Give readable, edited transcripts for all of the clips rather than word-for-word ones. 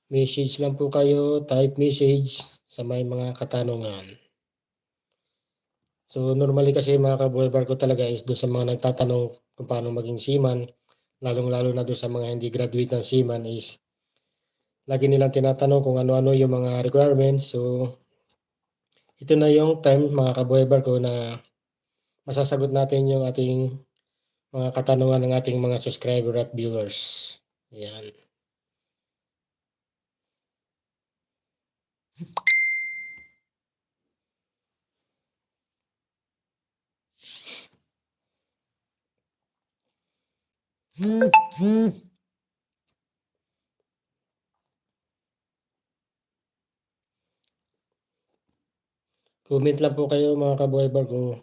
Message lang po kayo, type message sa may mga katanungan. So, normally kasi mga kabuhay barko talaga is doon sa mga nagtatanong kung paano maging seaman, lalong-lalo na doon sa mga hindi graduate ng seaman is lagi nilang tinatanong kung ano-ano yung mga requirements. So, ito na yung time mga kabuhay barko na masasagot natin yung ating mga katanungan ng ating mga subscriber at viewers. Ayan. Comment lang po kayo mga kabuhay barko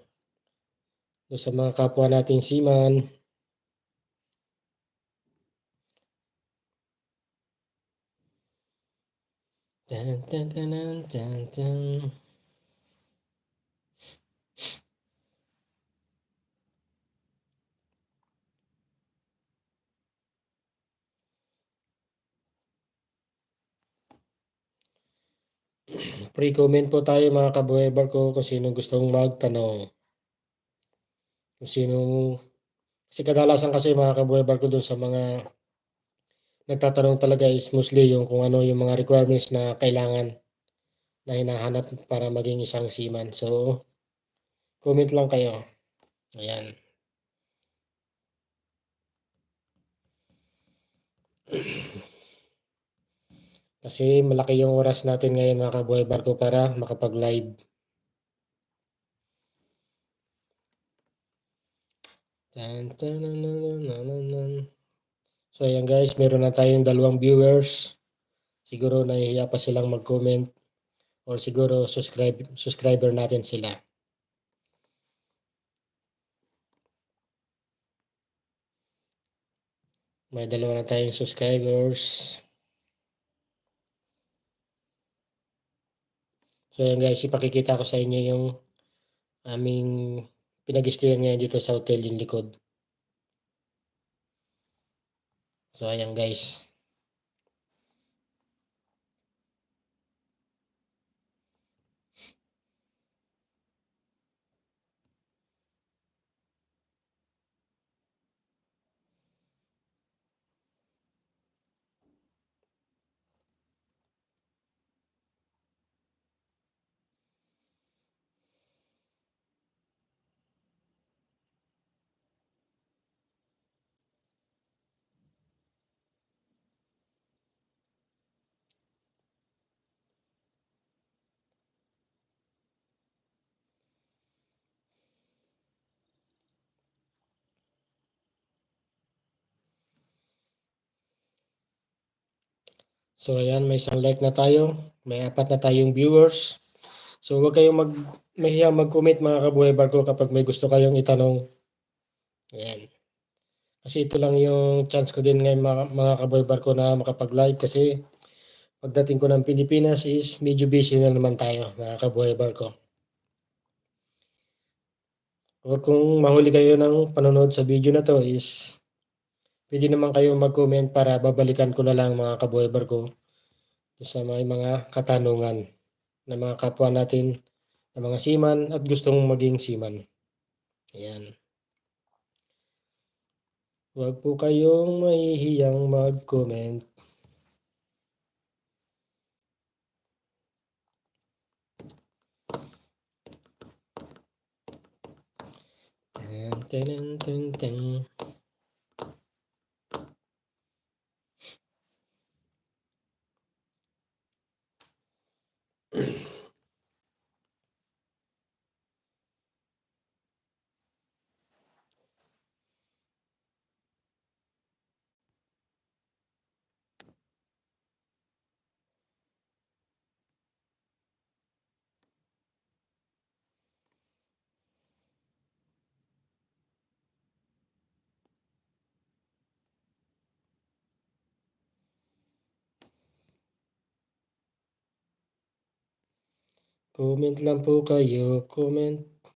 doon sa mga kapwa nating seaman. Tan, tan, tan, tan, tan. Pre-comment po tayo mga kabuhay barko kung sino gustong magtanong. Kung sino, kasi kadalasan kasi mga kabuhay barko doon sa mga nagtatanong talaga is mostly yung kung ano yung mga requirements na kailangan na hinahanap para maging isang seaman. So, comment lang kayo. Ayan. Kasi malaki yung oras natin ngayon mga kabuhay barko para makapag-live. Tan, tan, nan, nan, nan, nan, nan. So ayan guys, meron na tayong 2 viewers. Siguro nahihiya pa silang mag-comment or siguro subscriber natin sila. May 2 na tayong subscribers. So ayan guys, ipakikita ko sa inyo yung aming pinag-stayan ngayon dito sa hotel yung likod. So ayan guys. So ayan, may isang like na tayo. May 4 na tayong viewers. So huwag kayong mahiya mag-comment mga kabuhay barko kapag may gusto kayong itanong. Ayan. Kasi ito lang yung chance ko din ngayon mga kabuhay barko na makapag-live kasi pagdating ko ng Pilipinas is medyo busy na naman tayo mga kabuhay barko. Or kung mahuli kayo ng panonood sa video na to is pwede naman kayo mag-comment para babalikan ko na lang mga kabuhay barko sa may mga katanungan ng mga kapwa natin na mga seaman at gustong maging seaman. Ayan. Huwag po kayong mahihiyang mag-comment. Tan, tan, tan, tan. Comment lang po kayo, comment.